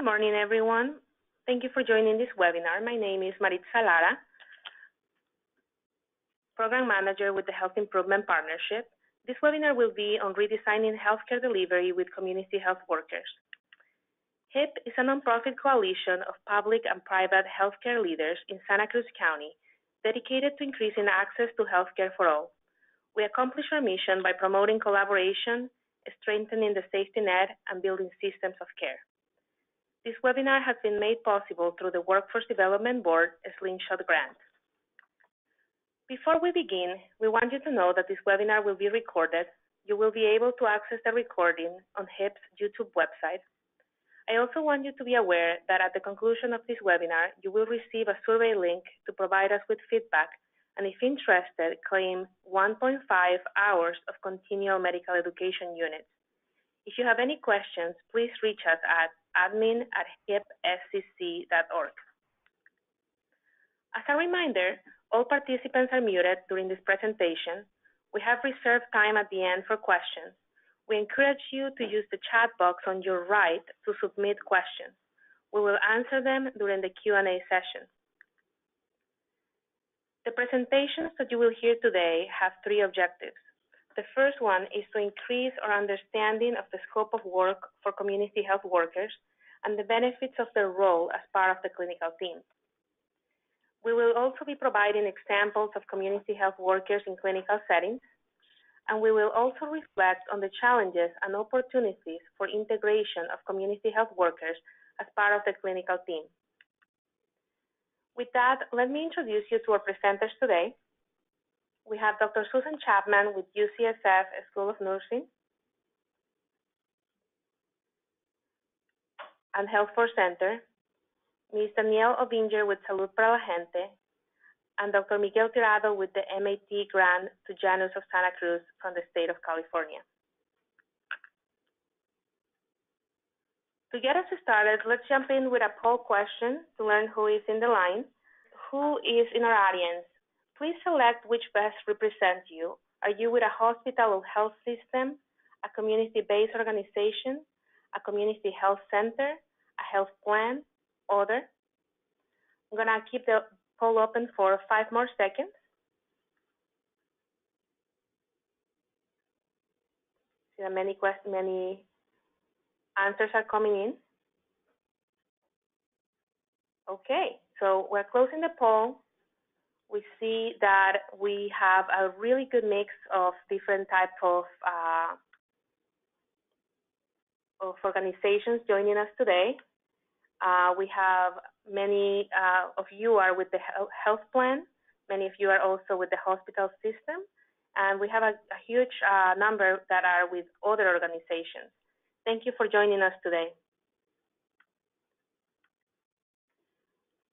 Good morning, everyone. Thank you for joining this webinar. My name is Maritza Lara, Program Manager with the Health Improvement Partnership. This webinar will be on redesigning healthcare delivery with community health workers. HIP is a nonprofit coalition of public and private healthcare leaders in Santa Cruz County dedicated to increasing access to healthcare for all. We accomplish our mission by promoting collaboration, strengthening the safety net, and building systems of care. This webinar has been made possible through the Workforce Development Board Slingshot Grant. Before we begin, we want you to know that this webinar will be recorded. You will be able to access the recording on HIP's YouTube website. I also want you to be aware that at the conclusion of this webinar, you will receive a survey link to provide us with feedback, and if interested, claim 1.5 hours of continual medical education units. If you have any questions, please reach us at admin@hipscc.org. As a reminder, all participants are muted during this presentation. We have reserved time at the end for questions. We encourage you to use the chat box on your right to submit questions. We will answer them during the Q&A session. The presentations that you will hear today have three objectives. The first one is to increase our understanding of the scope of work for community health workers and the benefits of their role as part of the clinical team. We will also be providing examples of community health workers in clinical settings, and we will also reflect on the challenges and opportunities for integration of community health workers as part of the clinical team. With that, let me introduce you to our presenters today. We have Dr. Susan Chapman with UCSF School of Nursing and Health Force Center, Ms. Danielle Obinger with Salud para la Gente, and Dr. Miguel Hidalgo with the MAT grant to Janus of Santa Cruz from the state of California. To get us started, let's jump in with a poll question to learn who is in the line. Who is in our audience? Please select which best represents you. Are you with a hospital or health system, a community-based organization, a community health center, a health plan, other? I'm gonna keep the poll open for 5 more seconds. See that many answers are coming in. Okay, so we're closing the poll. We see that we have a really good mix of different types of organizations joining us today. We have many of you are with the health plan. Many of you are also with the hospital system. And we have a huge number that are with other organizations. Thank you for joining us today.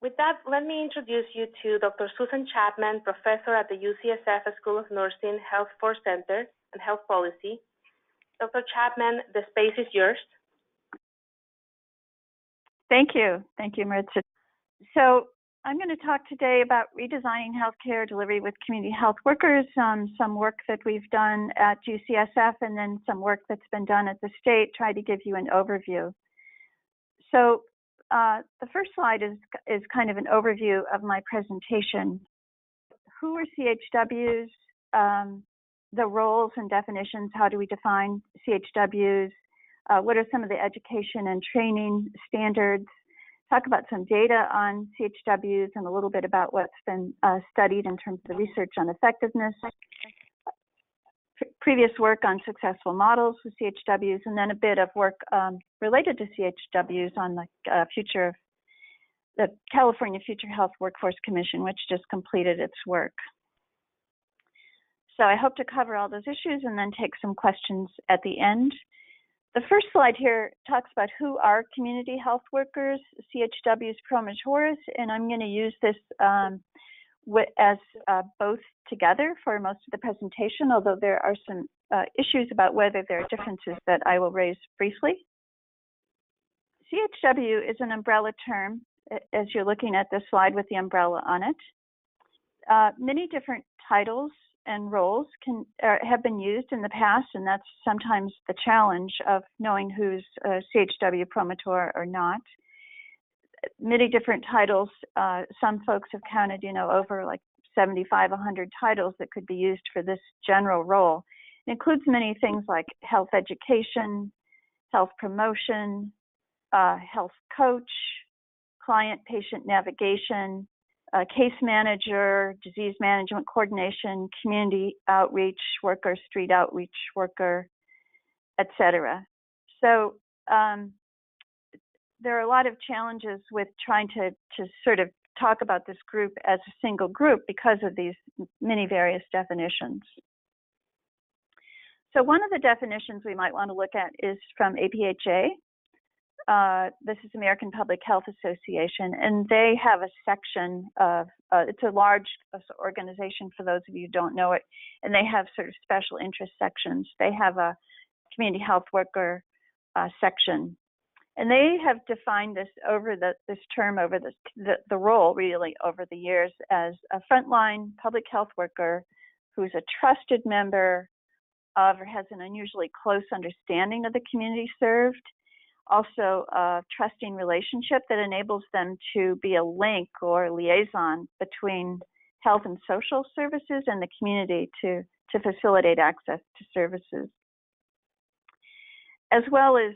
With that, let me introduce you to Dr. Susan Chapman, professor at the UCSF School of Nursing, Health Force Center, and Health Policy. Dr. Chapman, the space is yours. Thank you, Maritza. So I'm going to talk today about redesigning healthcare delivery with community health workers, some work that we've done at UCSF, and then some work that's been done at the state, try to give you an overview. So the first slide is kind of an overview of my presentation. Who are CHWs? The roles and definitions, how do we define CHWs? What are some of the education and training standards? Talk about some data on CHWs and a little bit about what's been studied in terms of research on effectiveness, previous work on successful models with CHWs, and then a bit of work related to CHWs on the California Future Health Workforce Commission, which just completed its work. So I hope to cover all those issues and then take some questions at the end. The first slide here talks about who are community health workers, CHWs, promotores, and I'm going to use this as both together for most of the presentation, although there are some issues about whether there are differences that I will raise briefly. CHW is an umbrella term, as you're looking at this slide with the umbrella on it. Many different titles and roles have been used in the past, and that's sometimes the challenge of knowing who's a CHW promotor or not. Many different titles. Some folks have counted, over like 75, 100 titles that could be used for this general role. It includes many things like health education, health promotion, health coach, client-patient navigation, case manager, disease management coordination, community outreach worker, street outreach worker, etc. So there are a lot of challenges with trying to sort of talk about this group as a single group because of these many various definitions. So one of the definitions we might want to look at is from APHA. This is American Public Health Association, and they have a section of, it's a large organization for those of you who don't know it, and they have sort of special interest sections. They have a community health worker section. And they have defined this over this term, over the role really over the years as a frontline public health worker who's a trusted member of or has an unusually close understanding of the community served. Also a trusting relationship that enables them to be a link or liaison between health and social services and the community to facilitate access to services, as well as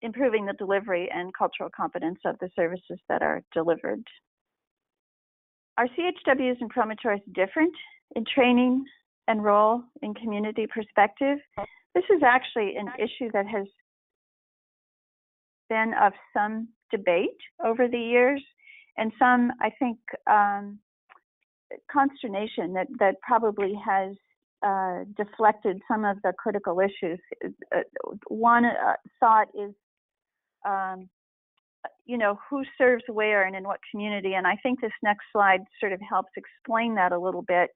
improving the delivery and cultural competence of the services that are delivered. Are CHWs and promotors different in training and role in community perspective? This is actually an issue that has been of some debate over the years, and some, I think, consternation that probably has deflected some of the critical issues. One thought is, who serves where and in what community? And I think this next slide sort of helps explain that a little bit.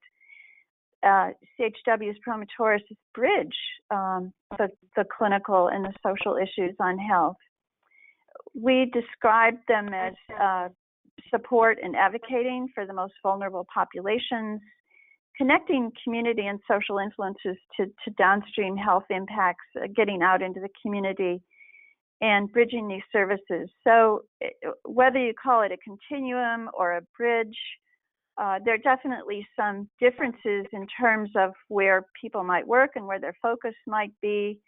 CHWs, promotores bridge the clinical and the social issues on health. We describe them as support and advocating for the most vulnerable populations, connecting community and social influences to downstream health impacts, getting out into the community, and bridging these services. So whether you call it a continuum or a bridge, there are definitely some differences in terms of where people might work and where their focus might be,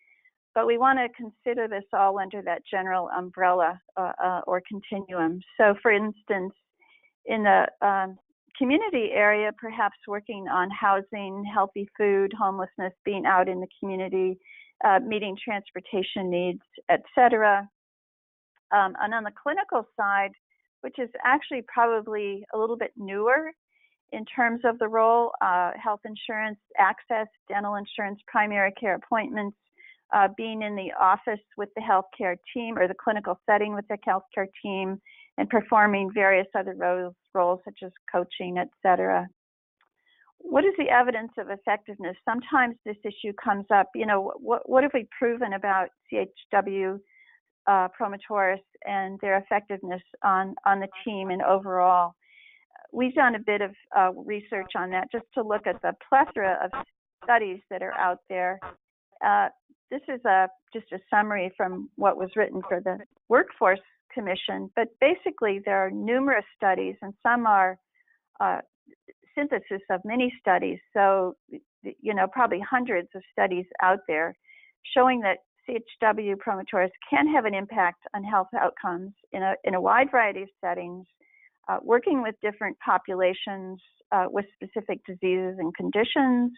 but we want to consider this all under that general umbrella or continuum. So for instance, in the community area, perhaps working on housing, healthy food, homelessness, being out in the community, meeting transportation needs, etc. And on the clinical side, which is actually probably a little bit newer in terms of the role, health insurance, access, dental insurance, primary care appointments, being in the office with the healthcare team or the clinical setting with the healthcare team, and performing various other roles such as coaching, etc. What is the evidence of effectiveness? Sometimes this issue comes up, what have we proven about CHW promotores and their effectiveness on the team and overall? We've done a bit of research on that just to look at the plethora of studies that are out there. This is just a summary from what was written for the Workforce Commission, but basically there are numerous studies, and some are synthesis of many studies, so probably hundreds of studies out there showing that CHW promotores can have an impact on health outcomes in a wide variety of settings, working with different populations with specific diseases and conditions.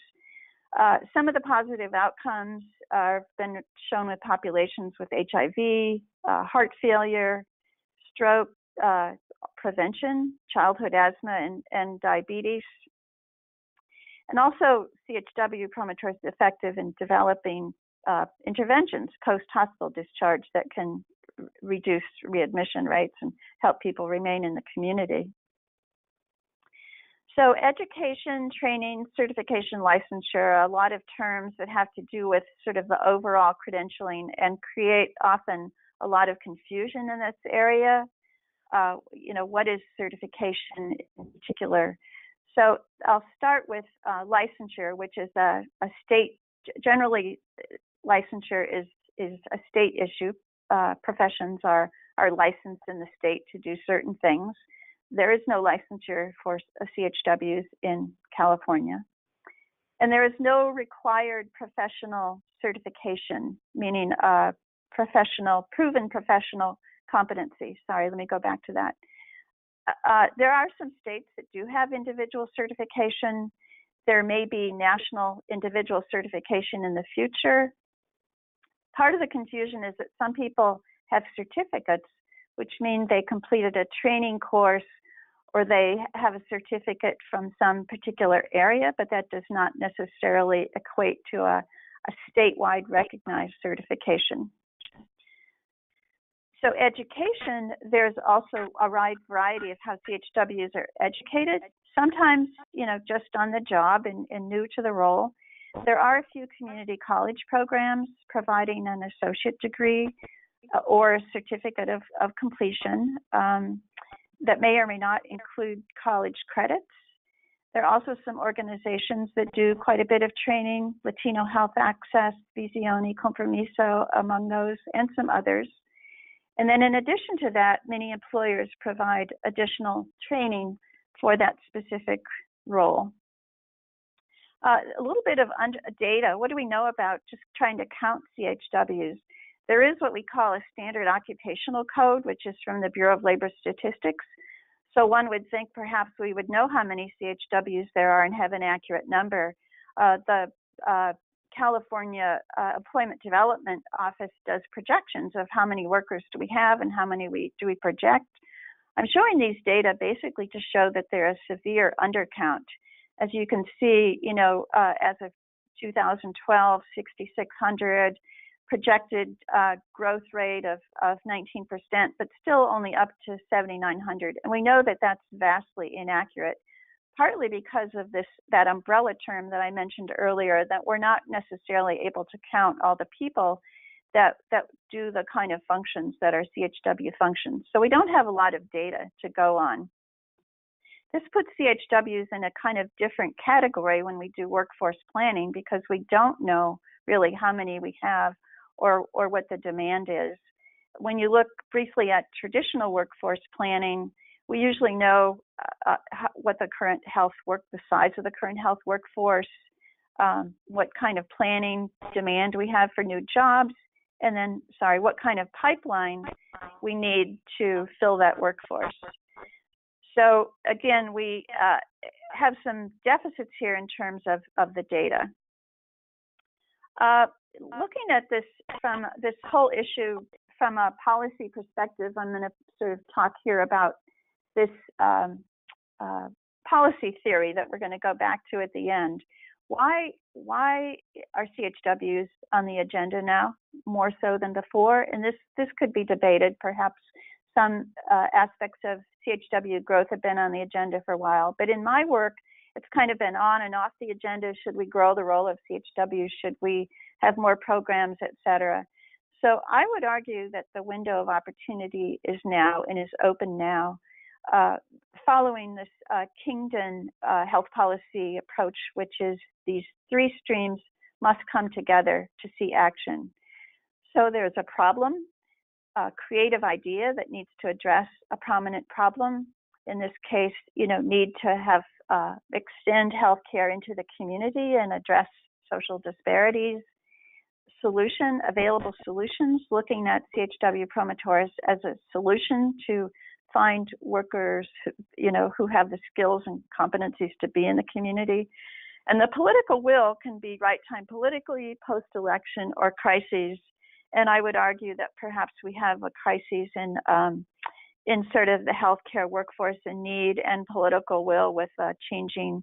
Some of the positive outcomes have been shown with populations with HIV, heart failure, stroke, prevention, childhood asthma, and diabetes. And also CHW promotores effective in developing interventions post-hospital discharge that can reduce readmission rates and help people remain in the community. So education, training, certification, licensure, a lot of terms that have to do with sort of the overall credentialing and create often a lot of confusion in this area. What is certification in particular? So I'll start with licensure, which is a state, generally licensure is a state issue. Professions are licensed in the state to do certain things. There is no licensure for CHWs in California. And there is no required professional certification, meaning proven professional competency. Sorry, let me go back to that. There are some states that do have individual certification. There may be national individual certification in the future. Part of the confusion is that some people have certificates, which mean they completed a training course or they have a certificate from some particular area, but that does not necessarily equate to a statewide recognized certification. So education, there's also a wide variety of how CHWs are educated, sometimes, just on the job and new to the role. There are a few community college programs providing an associate degree or a certificate of completion that may or may not include college credits. There are also some organizations that do quite a bit of training, Latino Health Access, Visione, Compromiso, among those, and some others. And then in addition to that, many employers provide additional training for that specific role. A little bit of data. What do we know about just trying to count CHWs? There is what we call a standard occupational code, which is from the Bureau of Labor Statistics. So one would think perhaps we would know how many CHWs there are and have an accurate number. The California Employment Development Office does projections of how many workers do we have and how many do we project. I'm showing these data basically to show that there is severe undercount. As you can see, as of 2012, 6,600, projected growth rate of 19%, but still only up to 7,900. And we know that that's vastly inaccurate, partly because of that umbrella term that I mentioned earlier, that we're not necessarily able to count all the people that do the kind of functions that are CHW functions. So we don't have a lot of data to go on. This puts CHWs in a kind of different category when we do workforce planning, because we don't know really how many we have or what the demand is. When you look briefly at traditional workforce planning, we usually know what the size of the current health workforce, what kind of planning demand we have for new jobs, and then, what kind of pipeline we need to fill that workforce. So again, we have some deficits here in terms of the data. Looking at this from this whole issue from a policy perspective, I'm going to sort of talk here about this policy theory that we're going to go back to at the end. Why are CHWs on the agenda now more so than before? And this could be debated. Perhaps some aspects of CHW growth have been on the agenda for a while, but in my work, it's kind of been on and off the agenda. Should we grow the role of CHW? Should we have more programs, et cetera? So I would argue that the window of opportunity is now and is open now, following this Kingdon health policy approach, which is these three streams must come together to see action. So there's a problem, a creative idea that needs to address a prominent problem. In this case, need to have extend healthcare into the community and address social disparities. Available solutions, looking at CHW promotores as a solution to find workers, who have the skills and competencies to be in the community. And the political will can be right time politically, post-election, or crises. And I would argue that perhaps we have a crisis in sort of the healthcare workforce in need and political will with changing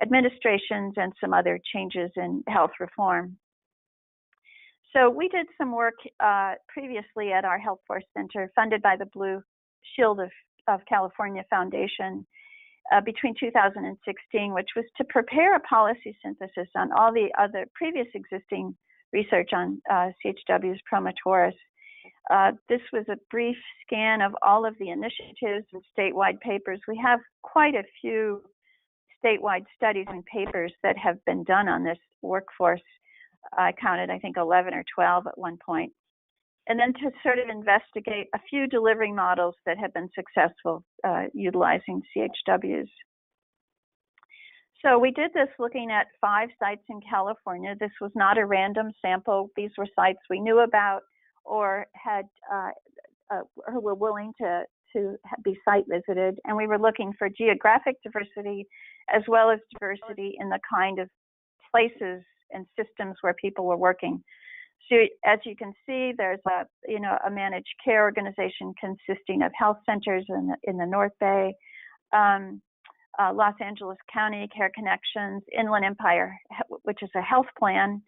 administrations and some other changes in health reform. So we did some work previously at our Health Force Center, funded by the Blue Shield of California Foundation between 2016, which was to prepare a policy synthesis on all the other previous existing research on CHWs promotores. This was a brief scan of all of the initiatives and statewide papers. We have quite a few statewide studies and papers that have been done on this workforce. I counted, I think, 11 or 12 at one point. And then to sort of investigate a few delivery models that have been successful utilizing CHWs. So we did this looking at 5 sites in California. This was not a random sample. These were sites we knew about or had or were willing to be site visited. And we were looking for geographic diversity as well as diversity in the kind of places and systems where people were working. So as you can see, there's a managed care organization consisting of health centers in the North Bay, Los Angeles County Care Connections, Inland Empire, which is a health plan,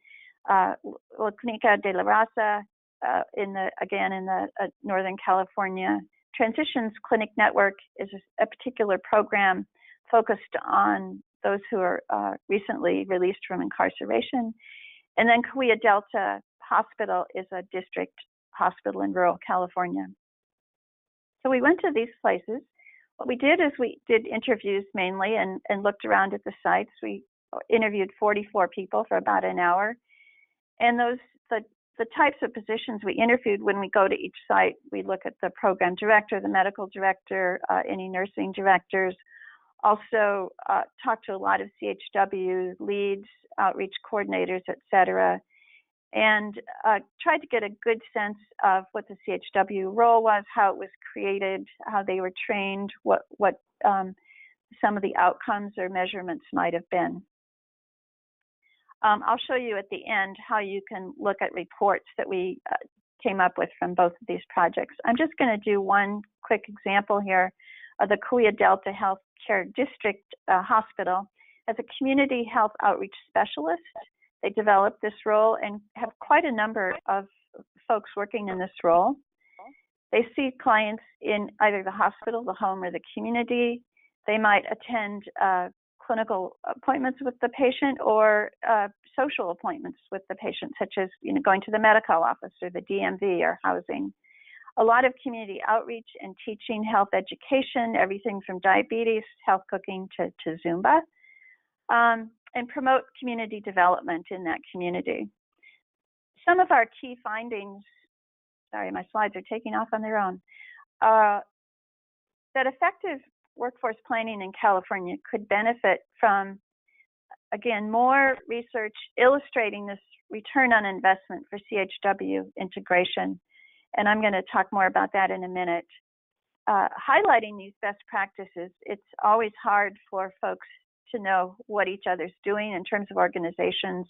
La Clínica de la Raza, in the Northern California. Transitions Clinic Network is a particular program focused on those who are recently released from incarceration. And then Cahuilla Delta Hospital is a district hospital in rural California. So we went to these places. What we did is we did interviews mainly and looked around at the sites. We interviewed 44 people for about an hour. And the types of positions we interviewed when we go to each site, we look at the program director, the medical director, any nursing directors, also talk to a lot of CHW leads, outreach coordinators, et cetera, and tried to get a good sense of what the CHW role was, how it was created, how they were trained, what some of the outcomes or measurements might have been. I'll show you at the end how you can look at reports that we came up with from both of these projects. I'm just going to do one quick example here of the Cahuilla Delta Healthcare District Hospital. As a community health outreach specialist, they developed this role and have quite a number of folks working in this role. They see clients in either the hospital, the home, or the community. They might attend clinical appointments with the patient or social appointments with the patient, such as going to the medical office or the DMV or housing. A lot of community outreach and teaching health education, everything from diabetes, health cooking to Zumba, and promote community development in that community. Some of our key findings, sorry, my slides are taking off on their own, that effective workforce planning in California could benefit from, again, more research illustrating this return on investment for CHW integration. And I'm going to talk more about that in a minute. Highlighting these best practices, it's always hard for folks to know what each other's doing in terms of organizations.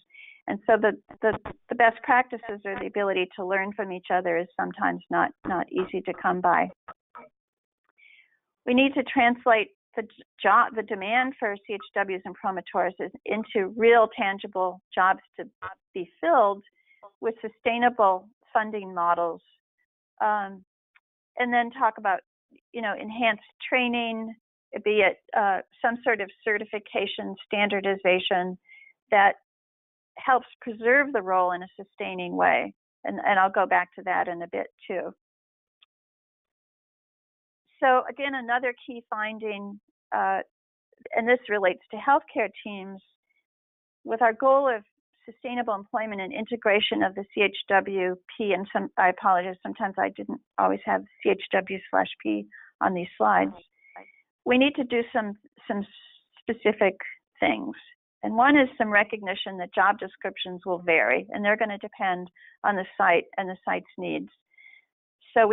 And so the best practices or the ability to learn from each other is sometimes not easy to come by. We need to translate the demand for CHWs and promotores into real tangible jobs to be filled with sustainable funding models. And then talk about, enhanced training, be it some sort of certification, standardization that helps preserve the role in a sustaining way. And I'll go back to that in a bit too. So again, another key finding, and this relates to healthcare teams, with our goal of sustainable employment and integration of the CHWP, and I apologize, sometimes I didn't always have CHW/P on these slides. We need to do some specific things. And one is some recognition that job descriptions will vary, and they're going to depend on the site and the site's needs. So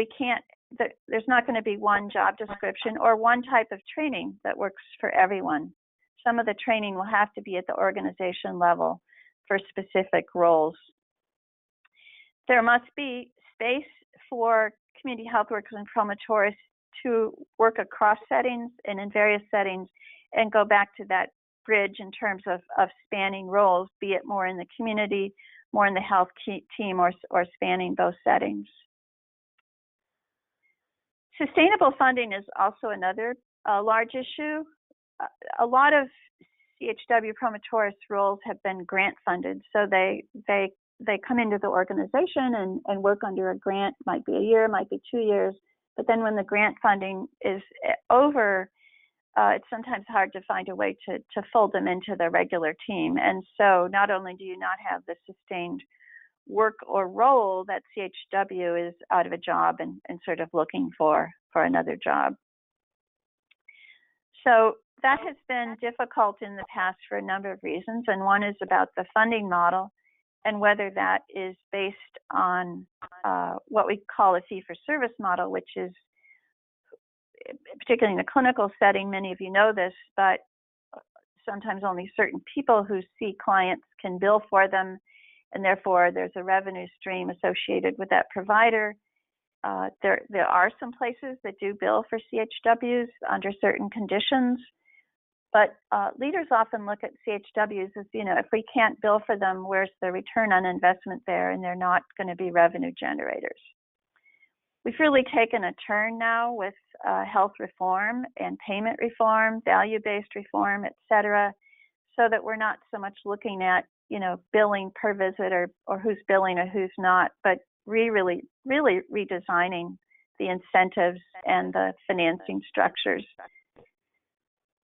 there's not going to be one job description or one type of training that works for everyone. Some of the training will have to be at the organization level for specific roles. There must be space for community health workers and promotores to work across settings and in various settings and go back to that bridge in terms of spanning roles, be it more in the community, more in the health team, or spanning both settings. Sustainable funding is also another large issue. A lot of CHW promotores roles have been grant funded, so they come into the organization and work under a grant. Might be a year, might be 2 years, but then when the grant funding is over, it's sometimes hard to find a way to fold them into the regular team. And so not only do you not have the sustained work or role, that CHW is out of a job and sort of looking for another job. So that has been difficult in the past for a number of reasons, and one is about the funding model and whether that is based on what we call a fee-for-service model, which is, particularly in the clinical setting, many of you know this, but sometimes only certain people who see clients can bill for them, and therefore there's a revenue stream associated with that provider. There are some places that do bill for CHWs under certain conditions, but leaders often look at CHWs as, if we can't bill for them, where's the return on investment there? And they're not going to be revenue generators. We've really taken a turn now with health reform and payment reform, value-based reform, et cetera, so that we're not so much looking at, billing per visit or who's billing or who's not, but really redesigning the incentives and the financing structures.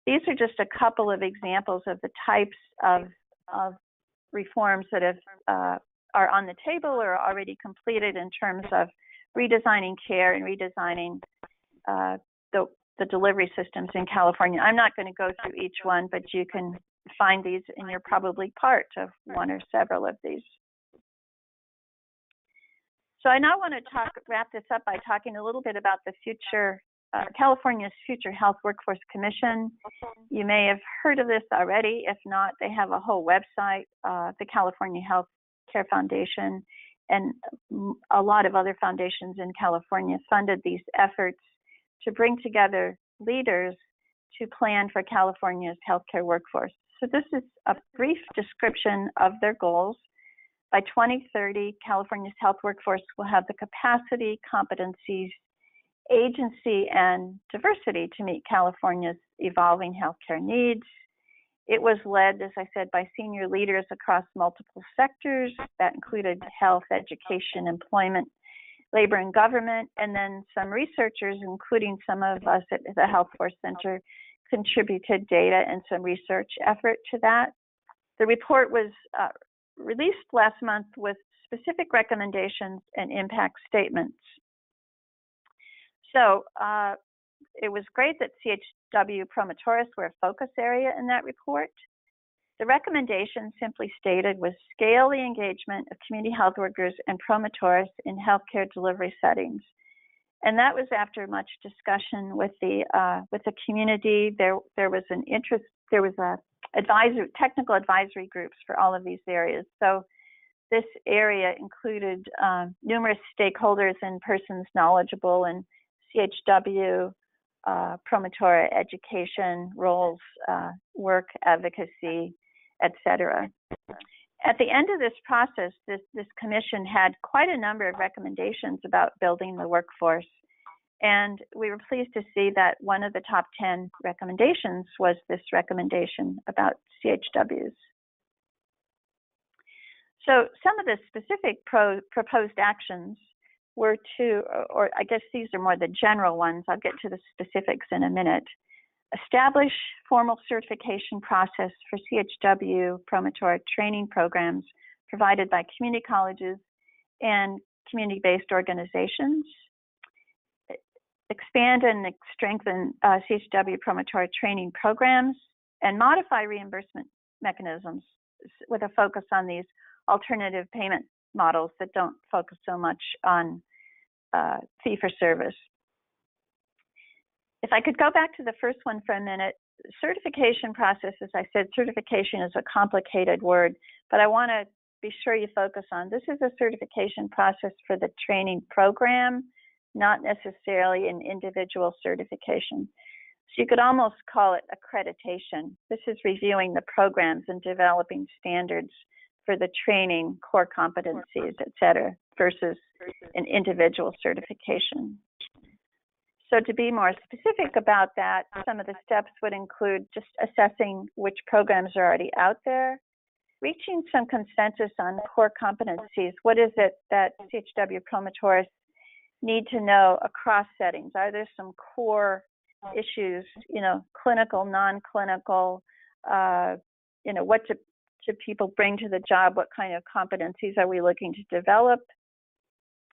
These are just a couple of examples of the types of reforms that are on the table or are already completed in terms of redesigning care and redesigning the delivery systems in California. I'm not going to go through each one, but you can find these, and you're probably part of one or several of these. So I now want to wrap this up by talking a little bit about the future, California's Future Health Workforce Commission. You may have heard of this already. If not, they have a whole website, the California Health Care Foundation, and a lot of other foundations in California funded these efforts to bring together leaders to plan for California's healthcare workforce. So this is a brief description of their goals. By 2030, California's health workforce will have the capacity, competencies, agency, and diversity to meet California's evolving healthcare needs. It was led, as I said, by senior leaders across multiple sectors that included health, education, employment, labor, and government, and then some researchers, including some of us at the Health Force Center, contributed data and some research effort to that. The report was released last month with specific recommendations and impact statements. So it was great that CHW Promotores were a focus area in that report. The recommendation, simply stated, was scale the engagement of community health workers and promotores in healthcare delivery settings. And that was after much discussion with the community. There was an interest. There was a technical advisory groups for all of these areas. So this area included numerous stakeholders and persons knowledgeable in CHW, promotore education, roles, work, advocacy, et cetera. At the end of this process, this commission had quite a number of recommendations about building the workforce. And we were pleased to see that one of the top 10 recommendations was this recommendation about CHWs. So some of the specific proposed actions were or I guess these are more the general ones. I'll get to the specifics in a minute. Establish formal certification process for CHW promotor training programs provided by community colleges and community-based organizations. Expand and strengthen CHW promotor training programs and modify reimbursement mechanisms with a focus on these alternative payment models that don't focus so much on fee-for-service. If I could go back to the first one for a minute, certification process, as I said, certification is a complicated word, but I want to be sure you focus on this is a certification process for the training program, not necessarily an individual certification. So you could almost call it accreditation. This is reviewing the programs and developing standards for the training, core competencies, et cetera, versus an individual certification. So to be more specific about that, some of the steps would include just assessing which programs are already out there, reaching some consensus on core competencies. What is it that CHW promotores need to know across settings? Are there some core issues, clinical, non-clinical, what do people bring to the job, what kind of competencies are we looking to develop,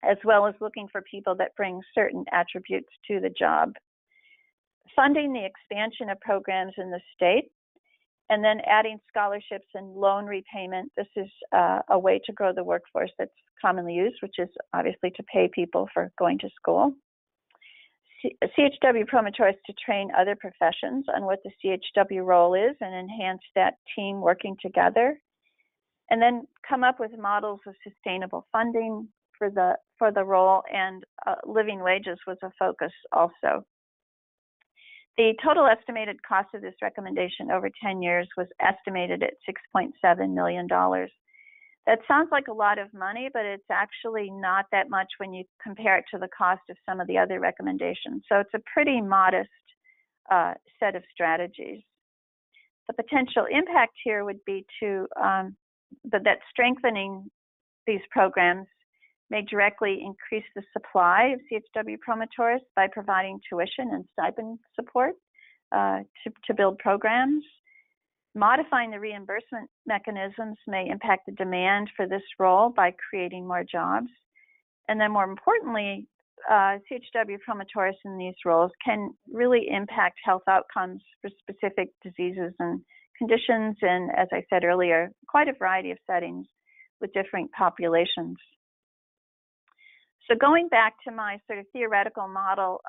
as well as looking for people that bring certain attributes to the job. Funding the expansion of programs in the state, and then adding scholarships and loan repayment. This is a way to grow the workforce that's commonly used, which is obviously to pay people for going to school. CHW promotores to train other professions on what the CHW role is and enhance that team working together. And then come up with models of sustainable funding for the role, and living wages was a focus also. The total estimated cost of this recommendation over 10 years was estimated at $6.7 million. That sounds like a lot of money, but it's actually not that much when you compare it to the cost of some of the other recommendations. So it's a pretty modest set of strategies. The potential impact here would be that strengthening these programs may directly increase the supply of CHW promotores by providing tuition and stipend support to build programs. Modifying the reimbursement mechanisms may impact the demand for this role by creating more jobs. And then more importantly, CHW promotores in these roles can really impact health outcomes for specific diseases and conditions, and as I said earlier, quite a variety of settings with different populations. So going back to my sort of theoretical model,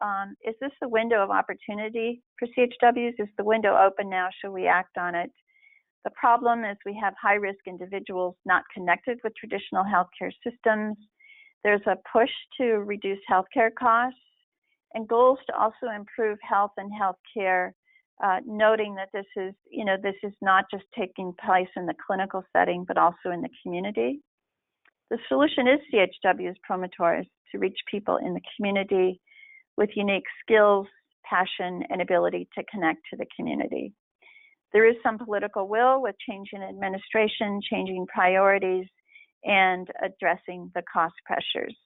is this a window of opportunity for CHWs? Is the window open now? Should we act on it? The problem is we have high-risk individuals not connected with traditional healthcare systems. There's a push to reduce healthcare costs and goals to also improve health and healthcare, noting that this is not just taking place in the clinical setting, but also in the community. The solution is CHW's promotores to reach people in the community with unique skills, passion, and ability to connect to the community. There is some political will with changing administration, changing priorities, and addressing the cost pressures.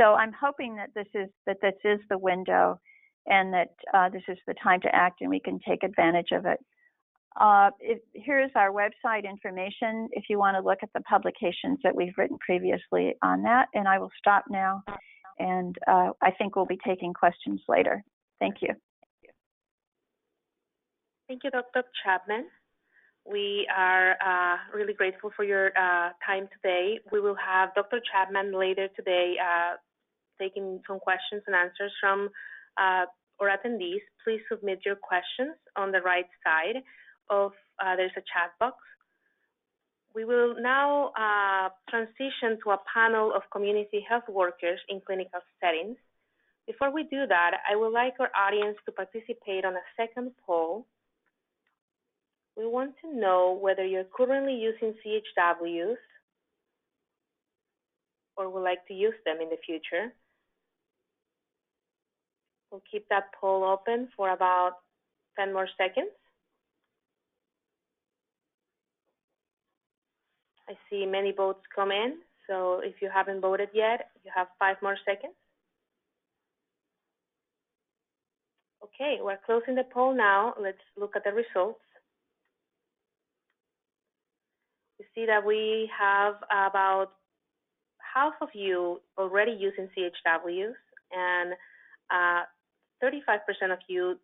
So I'm hoping that this is the window, and that this is the time to act, and we can take advantage of it. Here's our website information if you want to look at the publications that we've written previously on that, and I will stop now, and I think we'll be taking questions later. Thank you. Thank you, Dr. Chapman. We are really grateful for your time today. We will have Dr. Chapman later today taking some questions and answers from our attendees. Please submit your questions on the right side of there's a chat box. We will now transition to a panel of community health workers in clinical settings. Before we do that, I would like our audience to participate on a second poll. We want to know whether you're currently using CHWs or would like to use them in the future. We'll keep that poll open for about 10 more seconds. I see many votes come in, so if you haven't voted yet, you have 5 more seconds. Okay, we're closing the poll now. Let's look at the results. You see that we have about half of you already using CHWs, and 35% of you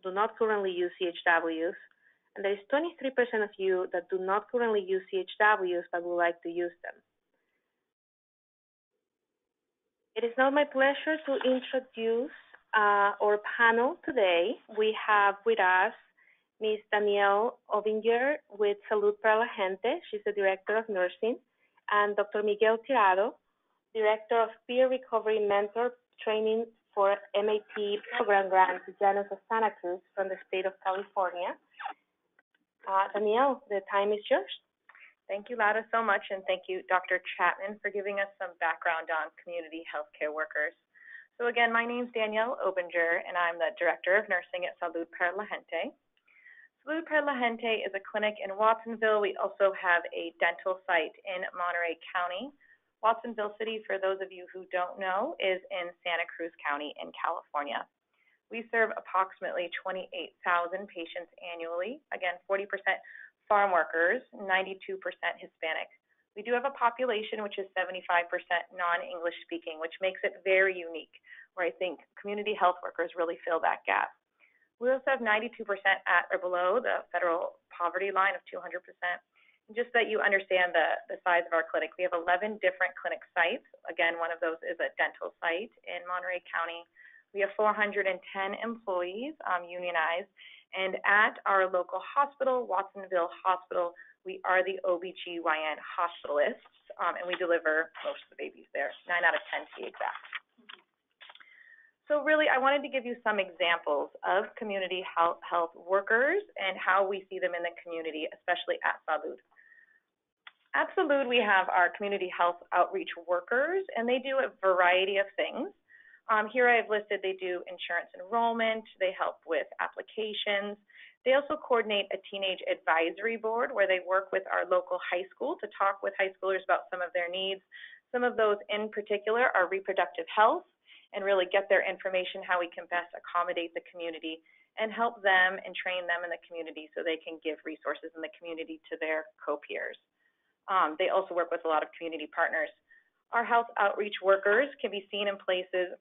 do not currently use CHWs. And there is 23% of you that do not currently use CHWs but would like to use them. It is now my pleasure to introduce our panel today. We have with us Ms. Danielle Obinger with Salud para la Gente. She's the Director of Nursing. And Dr. Miguel Hidalgo, Director of Peer Recovery Mentor Training for MAT Program Grant Llanos of Santa Cruz from the state of California. Danielle, the time is yours. Thank you, Laura, so much, and thank you, Dr. Chapman, for giving us some background on community healthcare workers. So again, my name is Danielle Obinger, and I'm the Director of Nursing at Salud para la Gente. Salud para la Gente is a clinic in Watsonville. We also have a dental site in Monterey County. Watsonville City, for those of you who don't know, is in Santa Cruz County in California. We serve approximately 28,000 patients annually. Again, 40% farm workers, 92% Hispanic. We do have a population which is 75% non-English speaking, which makes it very unique, where I think community health workers really fill that gap. We also have 92% at or below the federal poverty line of 200%. And just so that you understand the size of our clinic, we have 11 different clinic sites. Again, one of those is a dental site in Monterey County. We have 410 employees, unionized, and at our local hospital, Watsonville Hospital, we are the OBGYN hospitalists, and we deliver most of the babies there, 9 out of 10 to be exact. So really, I wanted to give you some examples of community health workers and how we see them in the community, especially at Salud. At Salud, we have our community health outreach workers, and they do a variety of things. Here I have listed they do insurance enrollment, they help with applications. They also coordinate a teenage advisory board where they work with our local high school to talk with high schoolers about some of their needs. Some of those in particular are reproductive health, and really get their information how we can best accommodate the community and help them and train them in the community so they can give resources in the community to their co-peers. They also work with a lot of community partners. Our health outreach workers can be seen in places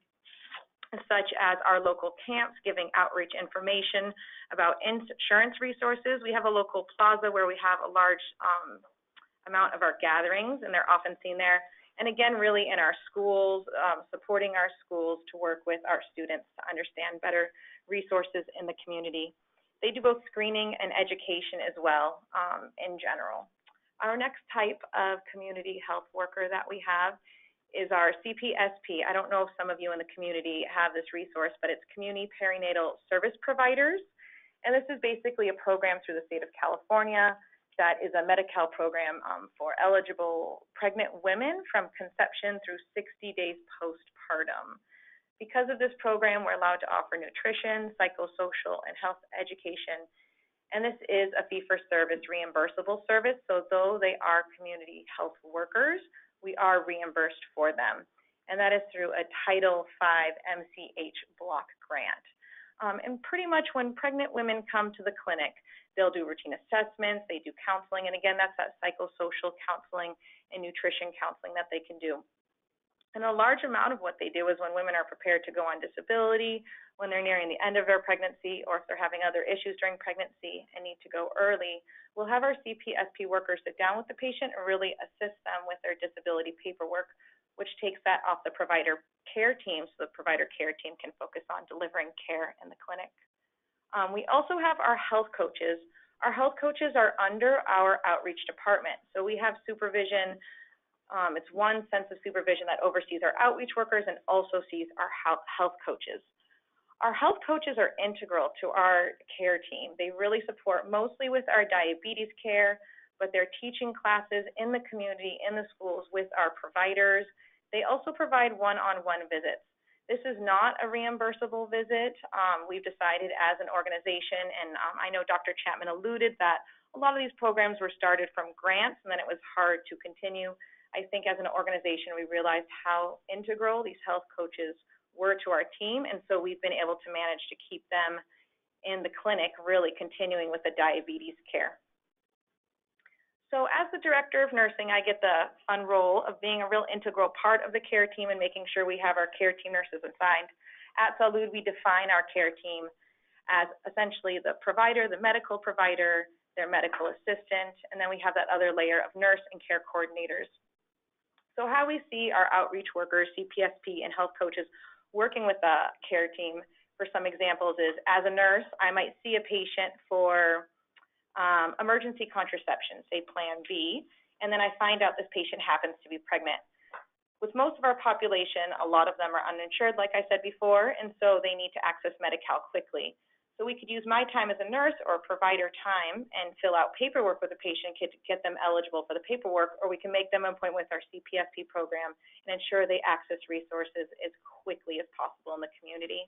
such as our local camps, giving outreach information about insurance resources. We have a local plaza where we have a large amount of our gatherings, and they're often seen there. And again, really in our schools, supporting our schools to work with our students to understand better resources in the community. They do both screening and education as well in general. Our next type of community health worker that we have is our CPSP. I don't know if some of you in the community have this resource, but it's Community Perinatal Service Providers. And this is basically a program through the state of California that is a Medi-Cal program for eligible pregnant women from conception through 60 days postpartum. Because of this program, we're allowed to offer nutrition, psychosocial, and health education. And this is a fee-for-service reimbursable service, so though they are community health workers, we are reimbursed for them. And that is through a Title V MCH block grant. And pretty much when pregnant women come to the clinic, they'll do routine assessments, they do counseling, and again, that's that psychosocial counseling and nutrition counseling that they can do. And a large amount of what they do is when women are prepared to go on disability, when they're nearing the end of their pregnancy, or if they're having other issues during pregnancy and need to go early, we'll have our CPSP workers sit down with the patient and really assist them with their disability paperwork, which takes that off the provider care team, so the provider care team can focus on delivering care in the clinic. We also have our health coaches. Our health coaches are under our outreach department. So we have supervision. It's one sense of supervision that oversees our outreach workers and also sees our health coaches. Our health coaches are integral to our care team. They really support mostly with our diabetes care, but they're teaching classes in the community, in the schools with our providers. They also provide one-on-one visits. This is not a reimbursable visit. We've decided as an organization, and I know Dr. Chapman alluded that a lot of these programs were started from grants and then it was hard to continue. I think as an organization, we realized how integral these health coaches were to our team, and so we've been able to manage to keep them in the clinic, really continuing with the diabetes care. So as the Director of Nursing, I get the fun role of being a real integral part of the care team and making sure we have our care team nurses assigned. At Salud, we define our care team as essentially the provider, the medical provider, their medical assistant, and then we have that other layer of nurse and care coordinators. So how we see our outreach workers, CPSP, and health coaches working with the care team, for some examples, is as a nurse, I might see a patient for emergency contraception, say Plan B, and then I find out this patient happens to be pregnant. With most of our population, a lot of them are uninsured, like I said before, and so they need to access Medi-Cal quickly. So we could use my time as a nurse or provider time and fill out paperwork with the patient to get them eligible for the paperwork, or we can make them an appointment with our CPSP program and ensure they access resources as quickly as possible in the community.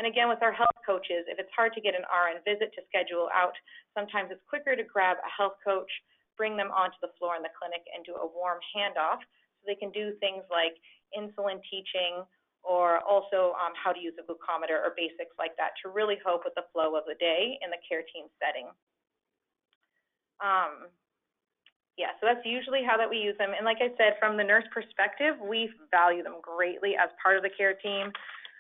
And again, with our health coaches, if it's hard to get an RN visit to schedule out, sometimes it's quicker to grab a health coach, bring them onto the floor in the clinic, and do a warm handoff so they can do things like insulin teaching or also how to use a glucometer or basics like that to really help with the flow of the day in the care team setting. Yeah, so that's usually how that we use them. And like I said, from the nurse perspective, we value them greatly as part of the care team.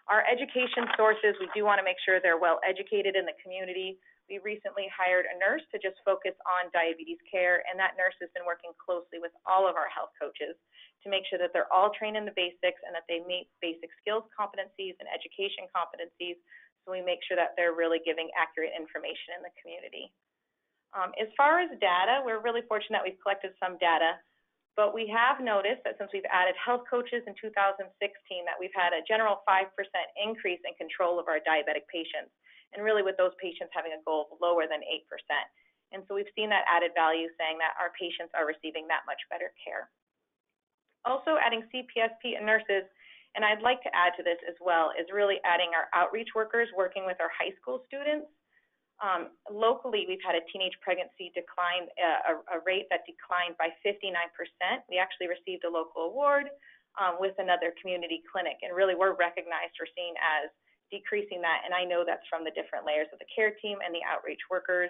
Our education sources, we do want to make sure they're well educated in the community. We recently hired a nurse to just focus on diabetes care, and that nurse has been working closely with all of our health coaches to make sure that they're all trained in the basics and that they meet basic skills competencies and education competencies, so we make sure that they're really giving accurate information in the community. As far as data, we're really fortunate that we've collected some data, but we have noticed that since we've added health coaches in 2016, that we've had a general 5% increase in control of our diabetic patients, and really with those patients having a goal of lower than 8%. And so we've seen that added value saying that our patients are receiving that much better care. Also adding CPSP and nurses, and I'd like to add to this as well, is really adding our outreach workers working with our high school students. Locally, we've had a teenage pregnancy decline, a rate that declined by 59%. We actually received a local award with another community clinic, and really we're recognized or seen as decreasing that, and I know that's from the different layers of the care team and the outreach workers.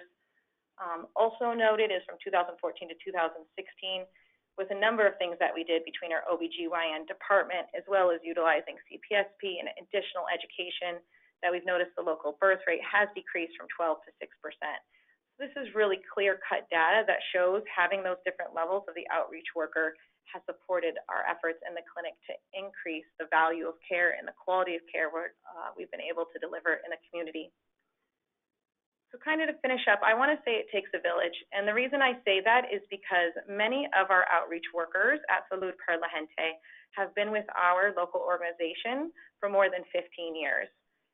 Also noted is from 2014 to 2016, with a number of things that we did between our OBGYN department, as well as utilizing CPSP and additional education, that we've noticed the local birth rate has decreased from 12 to 6%. So this is really clear-cut data that shows having those different levels of the outreach worker has supported our efforts in the clinic to increase the value of care and the quality of care we've been able to deliver in the community. So kind of to finish up, I want to say it takes a village. And the reason I say that is because many of our outreach workers at Salud per la Gente have been with our local organization for more than 15 years.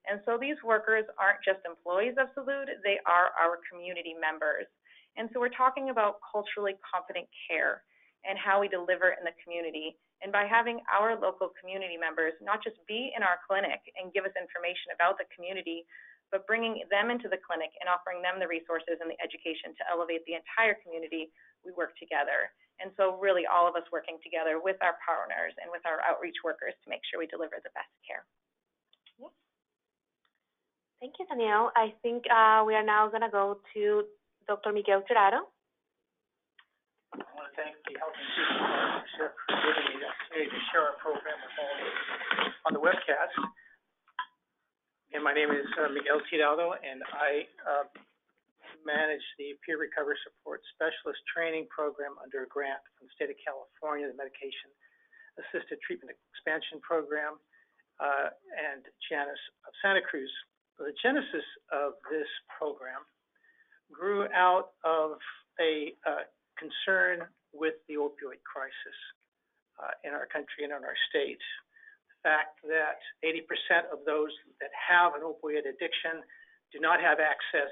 And so these workers aren't just employees of Salud, they are our community members. And so we're talking about culturally competent care and how we deliver in the community. And by having our local community members not just be in our clinic and give us information about the community, but bringing them into the clinic and offering them the resources and the education to elevate the entire community, we work together. And so really all of us working together with our partners and with our outreach workers to make sure we deliver the best care. Thank you, Danielle. I think we are now going to go to Dr. Miguel Hidalgo. I want to thank the Health and Safety Partnership for giving me the opportunity to share our program with all on the webcast. And my name is Miguel Hidalgo, and I manage the Peer Recovery Support Specialist Training Program under a grant from the state of California, the Medication Assisted Treatment Expansion Program, and Janice of Santa Cruz. The genesis of this program grew out of a concern with the opioid crisis in our country and in our state. The fact that 80% of those that have an opioid addiction do not have access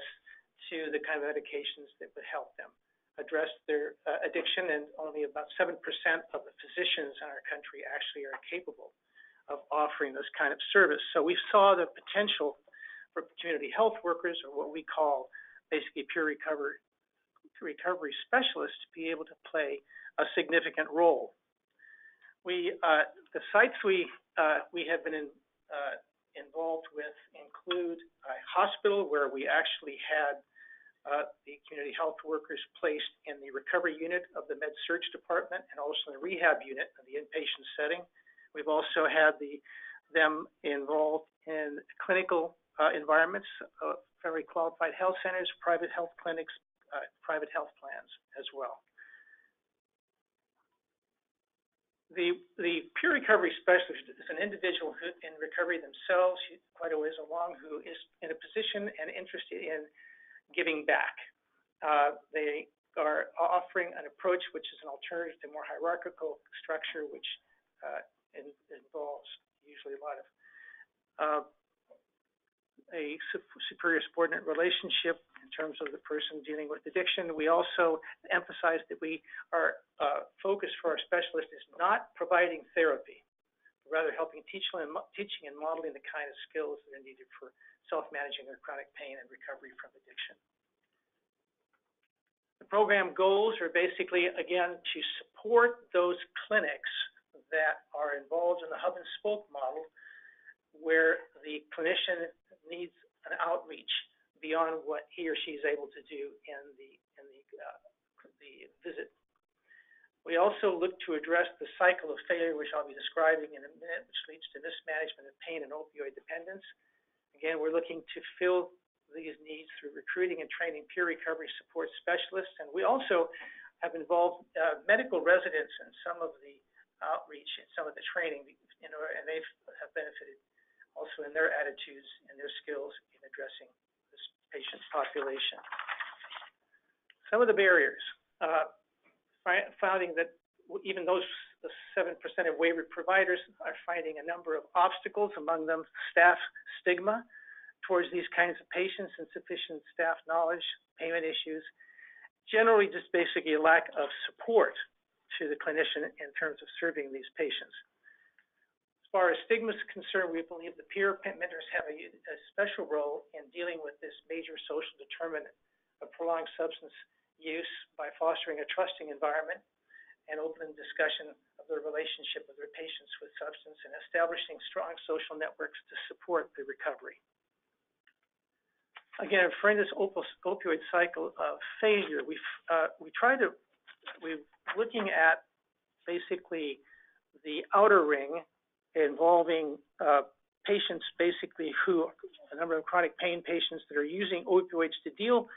to the kind of medications that would help them address their addiction, and only about 7% of the physicians in our country actually are capable of offering this kind of service. So we saw the potential for community health workers, or what we call basically peer recovery specialists, to be able to play a significant role. The sites we have been involved with include a hospital where we actually had the community health workers placed in the recovery unit of the med-surg department and also in the rehab unit in the inpatient setting. We've also had them involved in clinical environments, very qualified health centers, private health clinics, private health plans as well. The peer recovery specialist is an individual who, in recovery themselves, quite a ways along, who is in a position and interested in giving back. They are offering an approach which is an alternative to more hierarchical structure, which involves usually a lot of a superior subordinate relationship in terms of the person dealing with addiction. We also emphasize that we are focused for our specialist is not providing therapy, but rather helping teaching and modeling the kind of skills that are needed for self-managing their chronic pain and recovery from addiction. The program goals are basically, again, to support those clinics that are involved in the hub and spoke model where the clinician needs an outreach beyond what he or she is able to do in the visit. We also look to address the cycle of failure, which I'll be describing in a minute, which leads to mismanagement of pain and opioid dependence. Again, we're looking to fill these needs through recruiting and training peer recovery support specialists, and we also have involved medical residents in some of the outreach and some of the training, and they have benefited also in their attitudes and their skills in addressing this patient population. Some of the barriers, finding that even those 7% of waiver providers are finding a number of obstacles, among them staff stigma towards these kinds of patients, insufficient staff knowledge, payment issues, generally just basically a lack of support to the clinician in terms of serving these patients. As far as stigma is concerned, we believe the peer mentors have a special role in dealing with this major social determinant of prolonged substance use by fostering a trusting environment and open discussion of their relationship with their patients with substance and establishing strong social networks to support the recovery. Again, for this opioid cycle of failure, we're looking at basically the outer ring involving patients basically who, a number of chronic pain patients that are using opioids to deal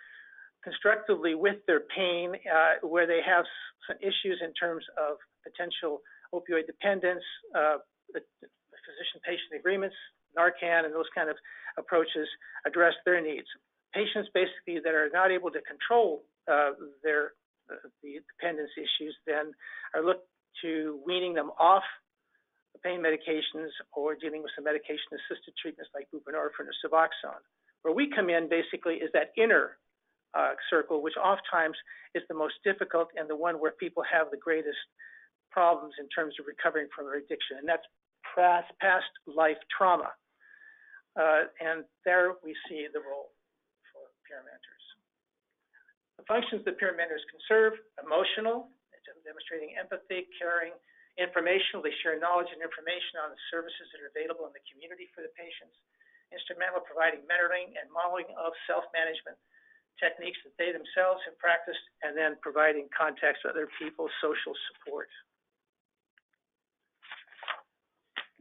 constructively with their pain, where they have some issues in terms of potential opioid dependence, physician-patient agreements, Narcan, and those kind of approaches address their needs. Patients basically that are not able to control the dependence issues then are looked to weaning them off the pain medications or dealing with some medication-assisted treatments like buprenorphine or Suboxone. Where we come in basically is that inner circle, which oftentimes is the most difficult and the one where people have the greatest problems in terms of recovering from their addiction, and that's past life trauma. And there we see the role for peer mentors. The functions that peer mentors can serve: emotional, demonstrating empathy, caring, informational, they share knowledge and information on the services that are available in the community for the patients, instrumental providing mentoring and modeling of self-management techniques that they themselves have practiced, and then providing context with other people, social support.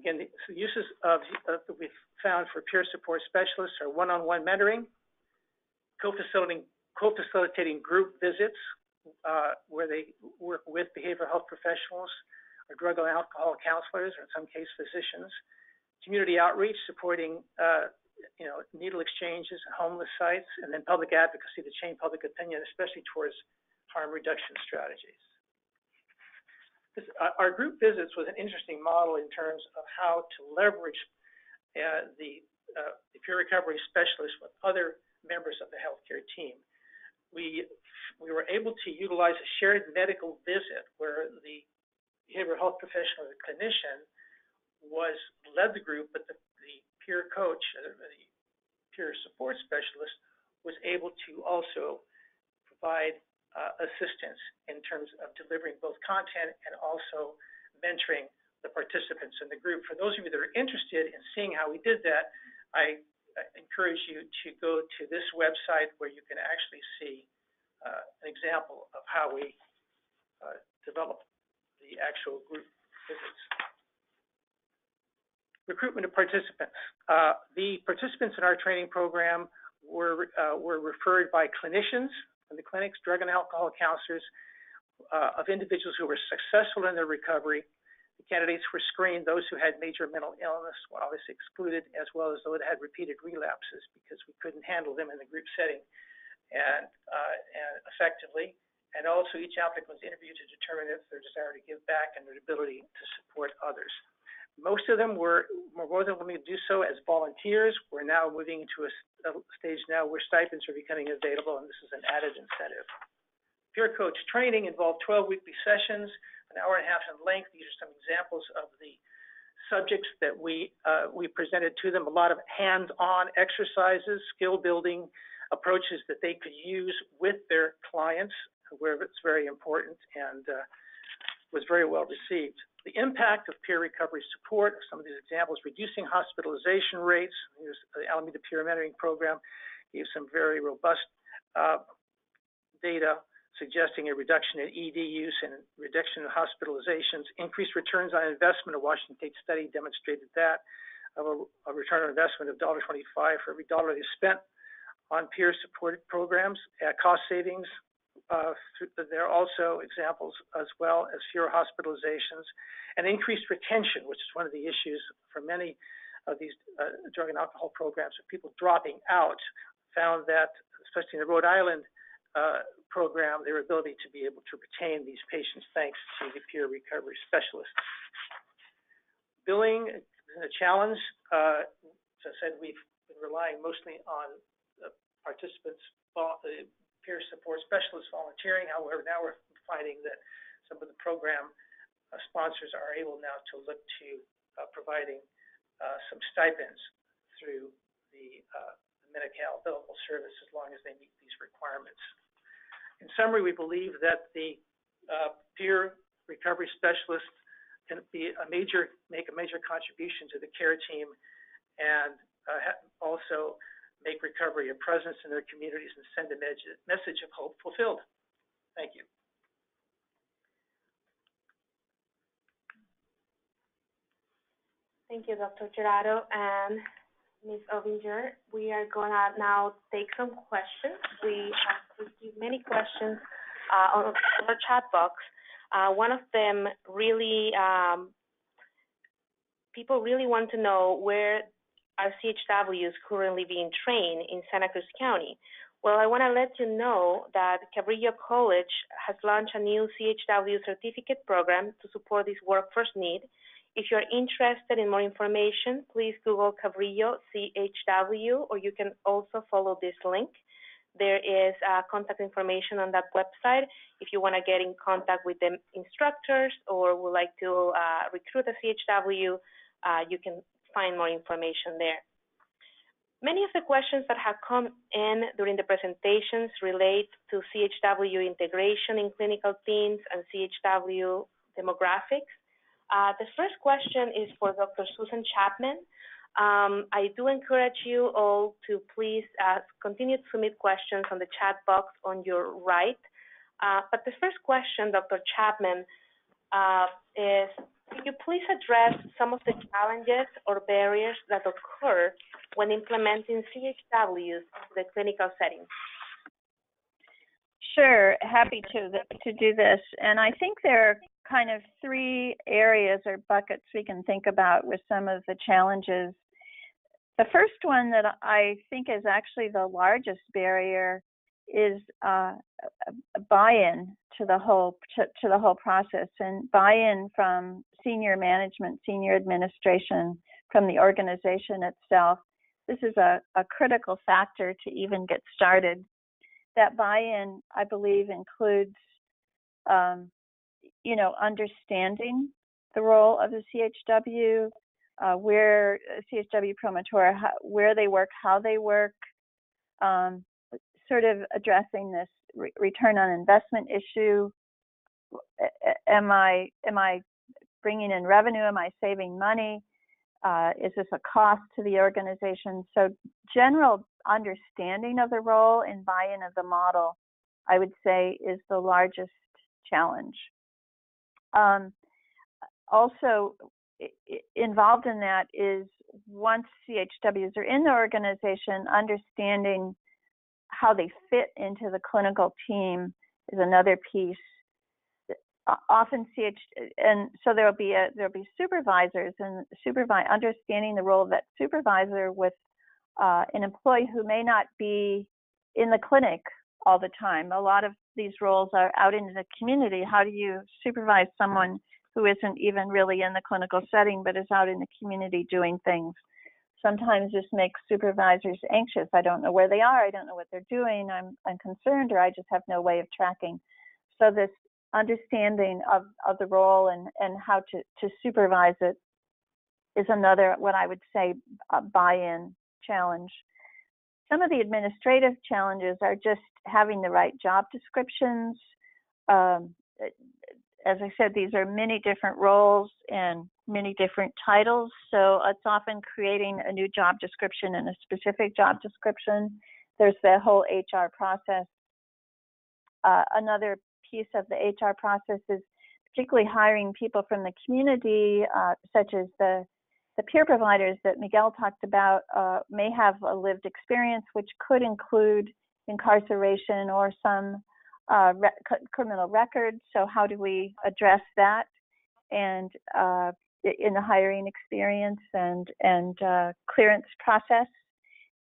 Again, the uses that we've found for peer support specialists are one-on-one mentoring, co-facilitating group visits where they work with behavioral health professionals or drug and alcohol counselors, or in some cases physicians, community outreach, supporting needle exchanges, homeless sites, and then public advocacy to change public opinion, especially towards harm reduction strategies. Our group visits was an interesting model in terms of how to leverage the peer recovery specialists with other members of the healthcare team. We were able to utilize a shared medical visit where the behavioral health professional or the clinician led the group, but the peer coach, the peer support specialist, was able to also provide assistance in terms of delivering both content and also mentoring the participants in the group. For those of you that are interested in seeing how we did that, I encourage you to go to this website where you can actually see an example of how we developed the actual group visits. Recruitment of participants. The participants in our training program were referred by clinicians in the clinics, drug and alcohol counselors, of individuals who were successful in their recovery. The candidates were screened. Those who had major mental illness were obviously excluded, as well as those that had repeated relapses, because we couldn't handle them in the group setting and effectively. And also each applicant was interviewed to determine if their desire to give back and their ability to support others. Most of them were more than willing to do so as volunteers. We're now moving into a stage now where stipends are becoming available, and this is an added incentive. Peer coach training involved 12 weekly sessions, an hour and a half in length. These are some examples of the subjects that we presented to them. A lot of hands-on exercises, skill-building approaches that they could use with their clients, where it's very important. And was very well received. The impact of peer recovery support, some of these examples, reducing hospitalization rates. Here's the Alameda Peer Mentoring Program, gave some very robust data suggesting a reduction in ED use and reduction in hospitalizations. Increased returns on investment. A Washington State study demonstrated that, of a return on investment of $1.25 for every dollar they spent on peer-supported programs at cost savings. There are also examples as well as fewer hospitalizations and increased retention, which is one of the issues for many of these drug and alcohol programs. With people dropping out, found that, especially in the Rhode Island program, their ability to be able to retain these patients thanks to the peer recovery specialists. Billing is a challenge. As I said, we've been relying mostly on participants, peer support specialists volunteering. However, now we're finding that some of the program sponsors are able now to look to providing some stipends through the Medi-Cal billable service as long as they meet these requirements. In summary, we believe that the peer recovery specialist can be make a major contribution to the care team and also make recovery a presence in their communities and send a message of hope fulfilled. Thank you. Thank you, Dr. Gerardo and Ms. Obinger. We are going to now take some questions. We have received many questions on our chat box. One of them really, people really want to know where are CHWs currently being trained in Santa Cruz County. Well, I want to let you know that Cabrillo College has launched a new CHW Certificate Program to support this workforce need. If you're interested in more information, please Google Cabrillo CHW, or you can also follow this link. There is contact information on that website. If you want to get in contact with the instructors or would like to recruit a CHW, you can find more information there. Many of the questions that have come in during the presentations relate to CHW integration in clinical teams and CHW demographics. The first question is for Dr. Susan Chapman. I do encourage you all to please continue to submit questions on the chat box on your right. But the first question, Dr. Chapman, is, could you please address some of the challenges or barriers that occur when implementing CHWs in the clinical setting? Sure, happy to do this. And I think there are kind of three areas or buckets we can think about with some of the challenges. The first one that I think is actually the largest barrier is buy-in to the whole process, and buy-in from senior management, senior administration, from the organization itself. This is a critical factor to even get started. That buy-in, I believe, includes understanding the role of the CHW, where CHW promotor, where they work, how they work, sort of addressing this return on investment issue. Am I bringing in revenue? Am I saving money? Is this a cost to the organization? So general understanding of the role and buy-in of the model, I would say, is the largest challenge. Also involved in that is, once CHWs are in the organization, understanding how they fit into the clinical team is another piece. Often and so there'll be supervisors, and understanding the role of that supervisor with an employee who may not be in the clinic all the time. A lot of these roles are out in the community. How do you supervise someone who isn't even really in the clinical setting but is out in the community doing things? Sometimes this makes supervisors anxious. I don't know where they are. I don't know what they're doing. I'm concerned, or I just have no way of tracking. So this understanding of the role and how to supervise it is another, what I would say, a buy-in challenge. Some of the administrative challenges are just having the right job descriptions, as I said, these are many different roles and many different titles. So it's often creating a new job description and a specific job description. There's the whole HR process. Another piece of the HR process is particularly hiring people from the community, such as the peer providers that Miguel talked about, may have a lived experience, which could include incarceration or some criminal record. So how do we address that? And in the hiring experience and clearance process,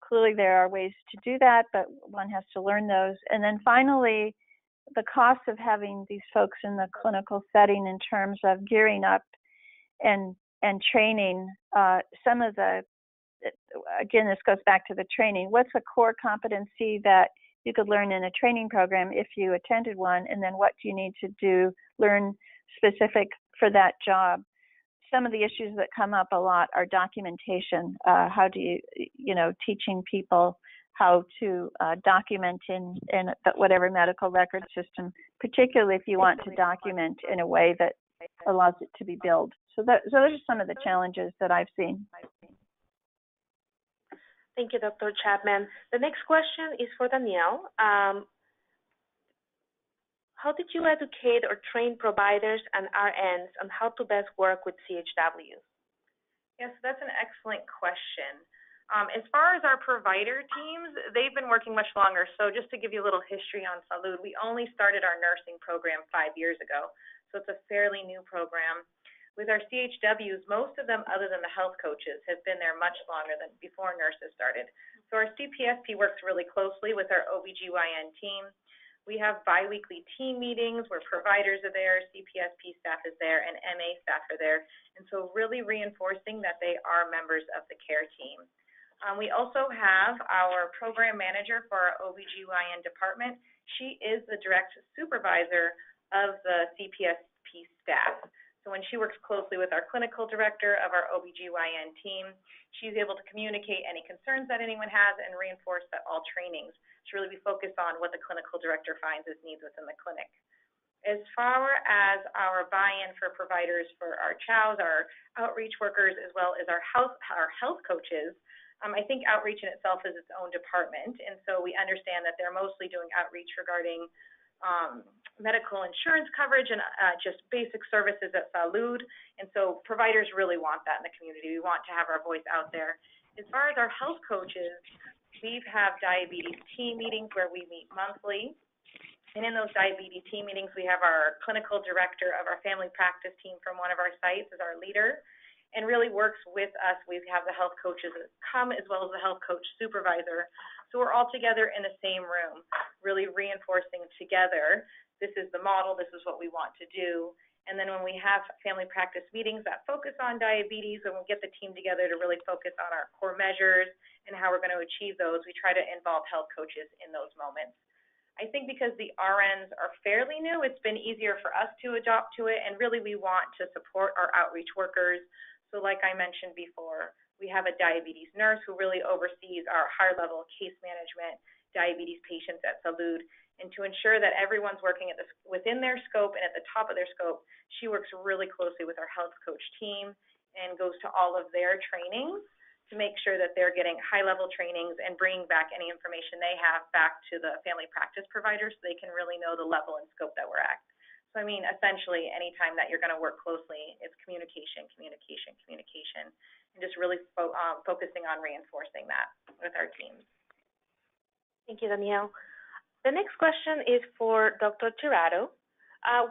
clearly there are ways to do that, but one has to learn those. And then finally, the cost of having these folks in the clinical setting in terms of gearing up and training. Some of the, again, this goes back to the training. What's a core competency that you could learn in a training program if you attended one, and then what do you need to learn specific for that job? Some of the issues that come up a lot are documentation. How do you, teaching people how to document in whatever medical record system, particularly if you want to document in a way that allows it to be billed. So those are some of the challenges that I've seen. Thank you, Dr. Chapman. The next question is for Danielle. How did you educate or train providers and RNs on how to best work with CHWs? Yes, that's an excellent question. As far as our provider teams, they've been working much longer. So just to give you a little history on Salud, we only started our nursing program 5 years ago. So it's a fairly new program. With our CHWs, most of them, other than the health coaches, have been there much longer than before nurses started. So our CPSP works really closely with our OBGYN team. We have biweekly team meetings where providers are there, CPSP staff is there, and MA staff are there. And so really reinforcing that they are members of the care team. We also have our program manager for our OBGYN department. She is the direct supervisor of the CPSP staff. So when she works closely with our clinical director of our OBGYN team, she's able to communicate any concerns that anyone has and reinforce that all trainings should really be focused on what the clinical director finds as needs within the clinic. As far as our buy-in for providers for our CHWs, our outreach workers, as well as our health coaches, I think outreach in itself is its own department, and so we understand that they're mostly doing outreach regarding medical insurance coverage and just basic services at Salud, and so providers really want that in the community. We want to have our voice out there. As far as our health coaches, we have diabetes team meetings where we meet monthly, and in those diabetes team meetings, we have our clinical director of our family practice team from one of our sites as our leader, and really works with us. We have the health coaches come as well as the health coach supervisor. So we're all together in the same room, really reinforcing together, this is the model, this is what we want to do. And then when we have family practice meetings that focus on diabetes, and we get the team together to really focus on our core measures and how we're going to achieve those, we try to involve health coaches in those moments. I think because the RNs are fairly new, it's been easier for us to adopt to it, and really we want to support our outreach workers. So like I mentioned before, we have a diabetes nurse who really oversees our higher level case management diabetes patients at Salud. And to ensure that everyone's working at within their scope and at the top of their scope, she works really closely with our health coach team and goes to all of their trainings to make sure that they're getting high-level trainings and bringing back any information they have back to the family practice providers so they can really know the level and scope that we're at. So, I mean, essentially, anytime that you're going to work closely, it's communication, communication, communication, and just really focusing on reinforcing that with our teams. Thank you, Danielle. The next question is for Dr. Tirado.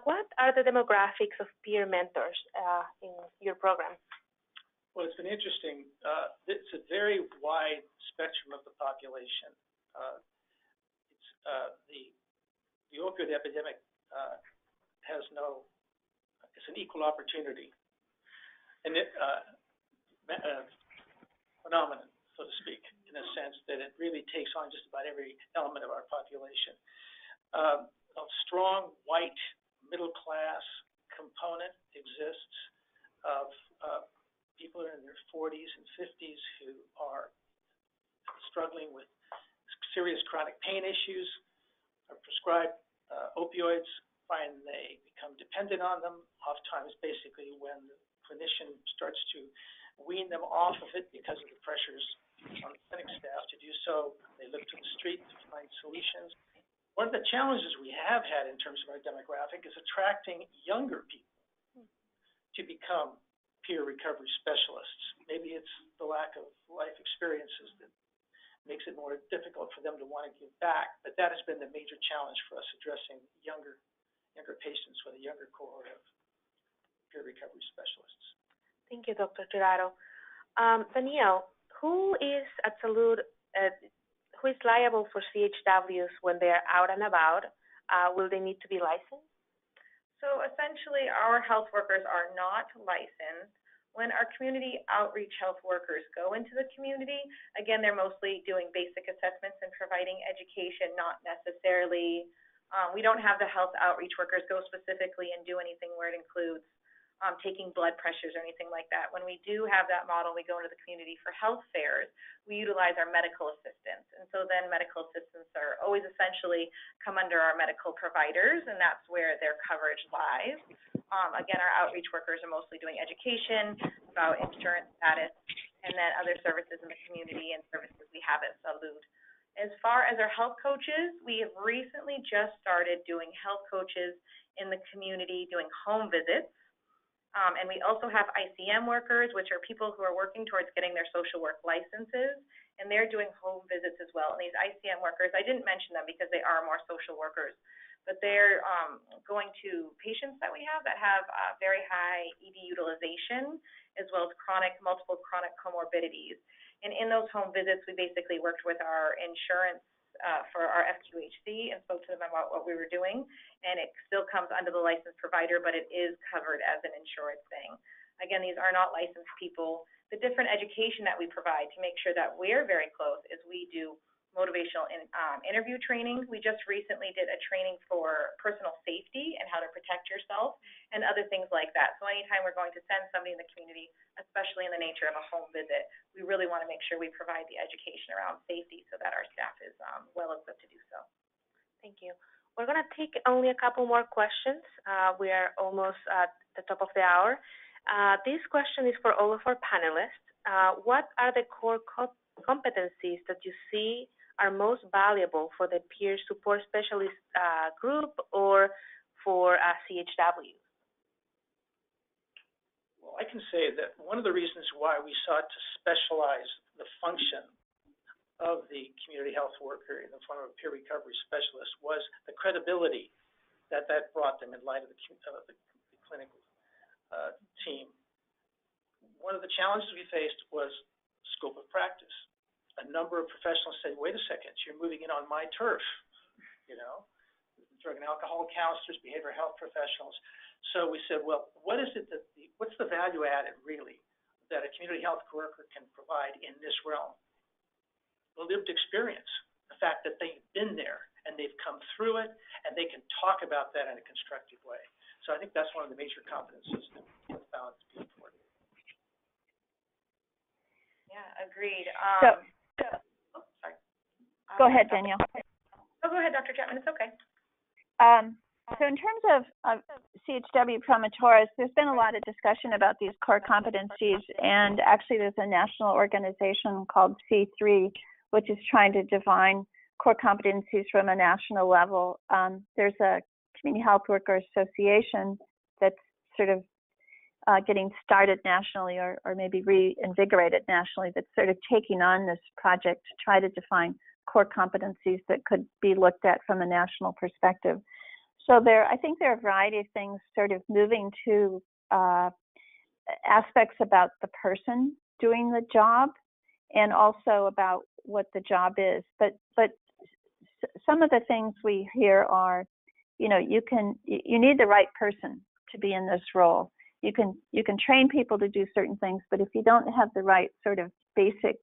What are the demographics of peer mentors in your program? Well, it's been interesting. It's a very wide spectrum of the population. The opioid epidemic has it's an equal opportunity and phenomenon, so to speak, in a sense that it really takes on just about every element of our population. A strong white middle class component exists of people in their 40s and 50s who are struggling with serious chronic pain issues, are prescribed opioids, find they become dependent on them, oftentimes basically when the clinician starts to wean them off of it because of the pressures on the clinic staff to do so. They look to the street to find solutions. One of the challenges we have had in terms of our demographic is attracting younger people to become peer recovery specialists. Maybe it's the lack of life experiences that makes it more difficult for them to want to give back, but that has been the major challenge for us, addressing younger patients with a younger cohort of peer recovery specialists. Thank you, Dr. Tirado. Danielle, who is at Salud, who is liable for CHWs when they are out and about? Will they need to be licensed? So essentially, our health workers are not licensed. When our community outreach health workers go into the community, again, they're mostly doing basic assessments and providing education, not necessarily, we don't have the health outreach workers go specifically and do anything where it includes taking blood pressures or anything like that. When we do have that model, we go into the community for health fairs, we utilize our medical assistants. And so then medical assistants are always essentially come under our medical providers, and that's where their coverage lies. Again, our outreach workers are mostly doing education about insurance status and then other services in the community and services we have at Salud. As far as our health coaches, we have recently just started doing health coaches in the community, doing home visits. And we also have ICM workers, which are people who are working towards getting their social work licenses, and they're doing home visits as well. And these ICM workers, I didn't mention them because they are more social workers, but they're going to patients that we have that have very high ED utilization, as well as multiple chronic comorbidities. And in those home visits, we basically worked with our insurance for our FQHC and spoke to them about what we were doing, and it still comes under the licensed provider, but it is covered as an insurance thing. Again, these are not licensed people. The different education that we provide to make sure that we're very close is we do motivational interview training. We just recently did a training for personal safety and how to protect yourself and other things like that. So anytime we're going to send somebody in the community, especially in the nature of a home visit, we really want to make sure we provide the education around safety so that our staff is well equipped to do so. Thank you. We're going to take only a couple more questions. We are almost at the top of the hour. This question is for all of our panelists. What are the core competencies that you see are most valuable for the peer support specialist group or for CHWs? Well, I can say that one of the reasons why we sought to specialize the function of the community health worker in the form of a peer recovery specialist was the credibility that brought them in light of the clinical team. One of the challenges we faced was scope of practice. A number of professionals said, wait a second, you're moving in on my turf, drug and alcohol counselors, behavioral health professionals. So we said, well, what is it what's the value added really that a community health worker can provide in this realm? The lived experience, the fact that they've been there and they've come through it and they can talk about that in a constructive way. So I think that's one of the major competencies that we found to be important. Yeah, agreed. Sorry. Go ahead, Danielle. Oh, go ahead, Dr. Chapman. It's okay. So in terms of CHW Promotores, there's been a lot of discussion about these core competencies, and actually there's a national organization called C3, which is trying to define core competencies from a national level. There's a Community Health Worker Association that's sort of getting started nationally or maybe reinvigorated nationally that's sort of taking on this project to try to define core competencies that could be looked at from a national perspective. So I think there are a variety of things sort of moving to aspects about the person doing the job and also about what the job is. But some of the things we hear are, you need the right person to be in this role. You can train people to do certain things, but if you don't have the right sort of basic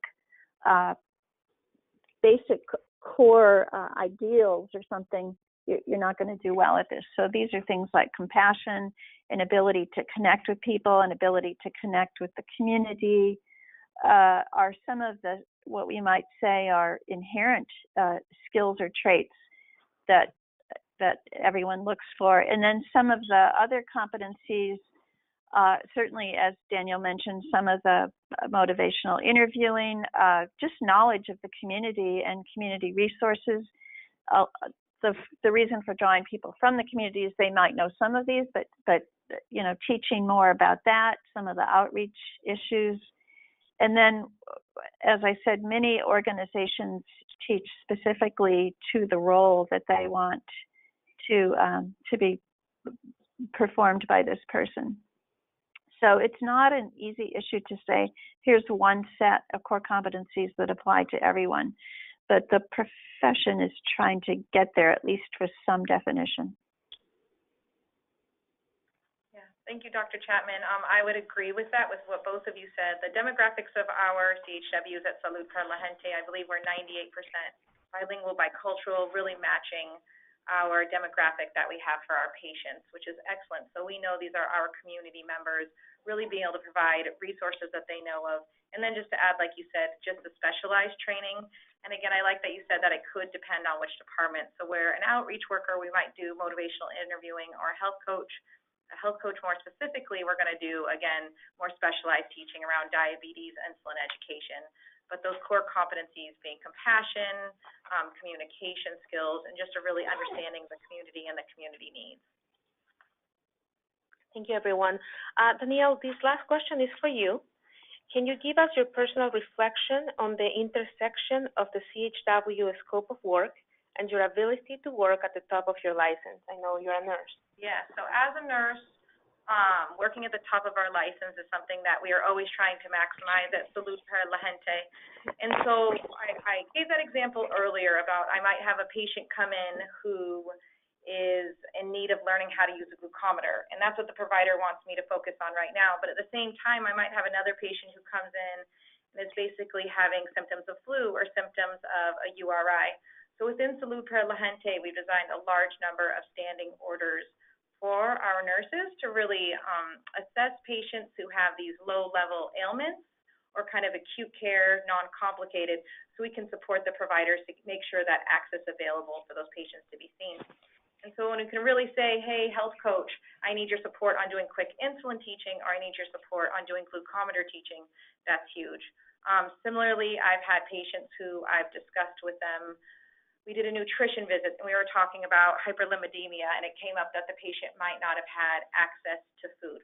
core ideals or something, you're not going to do well at this. So these are things like compassion, an ability to connect with people, an ability to connect with the community, are some of the, what we might say are inherent skills or traits that that everyone looks for. And then some of the other competencies, certainly, as Danielle mentioned, some of the motivational interviewing, just knowledge of the community and community resources. The reason for drawing people from the community is they might know some of these, but you know, teaching more about that, some of the outreach issues. And then, as I said, many organizations teach specifically to the role that they want to be performed by this person. So it's not an easy issue to say, here's one set of core competencies that apply to everyone. But the profession is trying to get there, at least for some definition. Yeah, thank you, Dr. Chapman. I would agree with that, with what both of you said. The demographics of our CHWs at Salud per la Gente, I believe we're 98% bilingual, bicultural, really matching our demographic that we have for our patients, which is excellent. So we know these are our community members, really being able to provide resources that they know of. And then just to add, like you said, just the specialized training. And again, I like that you said that it could depend on which department. So where an outreach worker, we might do motivational interviewing, or a health coach more specifically, we're going to do, again, more specialized teaching around diabetes, insulin education. But those core competencies being compassion, communication skills, and just a really understanding the community and the community needs. Thank you, everyone. Danielle, this last question is for you. Can you give us your personal reflection on the intersection of the CHW scope of work and your ability to work at the top of your license? I know you're a nurse. Yeah, so as a nurse, working at the top of our license is something that we are always trying to maximize at Salud per la Gente. And so I gave that example earlier about I might have a patient come in who is in need of learning how to use a glucometer, and that's what the provider wants me to focus on right now. But at the same time, I might have another patient who comes in and is basically having symptoms of flu or symptoms of a URI. So within Salud per la Gente, we've designed a large number of standing orders for our nurses to really assess patients who have these low-level ailments or kind of acute care, non-complicated, so we can support the providers to make sure that access is available for those patients to be seen. And so when we can really say, hey, health coach, I need your support on doing quick insulin teaching, or I need your support on doing glucometer teaching, that's huge. Similarly, I've had patients who I've discussed with them. We did a nutrition visit, and we were talking about hyperlipidemia, and it came up that the patient might not have had access to food.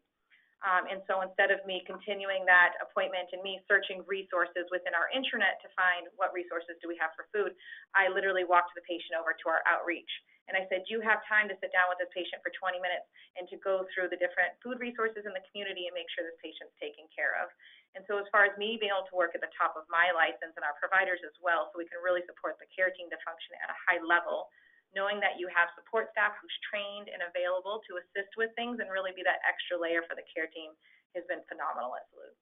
And so instead of me continuing that appointment and me searching resources within our intranet to find what resources do we have for food, I literally walked the patient over to our outreach. And I said, you have time to sit down with this patient for 20 minutes and to go through the different food resources in the community and make sure this patient's taken care of. And so as far as me being able to work at the top of my license and our providers as well, so we can really support the care team to function at a high level, knowing that you have support staff who's trained and available to assist with things and really be that extra layer for the care team has been phenomenal at Salud.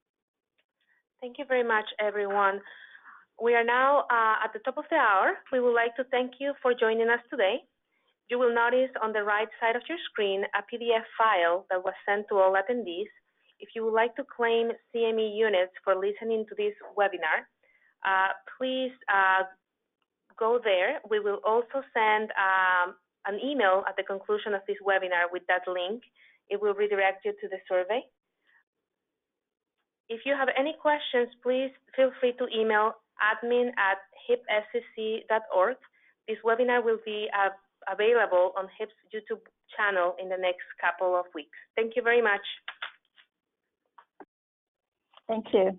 Thank you very much, everyone. We are now at the top of the hour. We would like to thank you for joining us today. You will notice on the right side of your screen a PDF file that was sent to all attendees. If you would like to claim CME units for listening to this webinar, please go there. We will also send an email at the conclusion of this webinar with that link. It will redirect you to the survey. If you have any questions, please feel free to email admin@hipscc.org. This webinar will be available on HIP's YouTube channel in the next couple of weeks. Thank you very much. Thank you.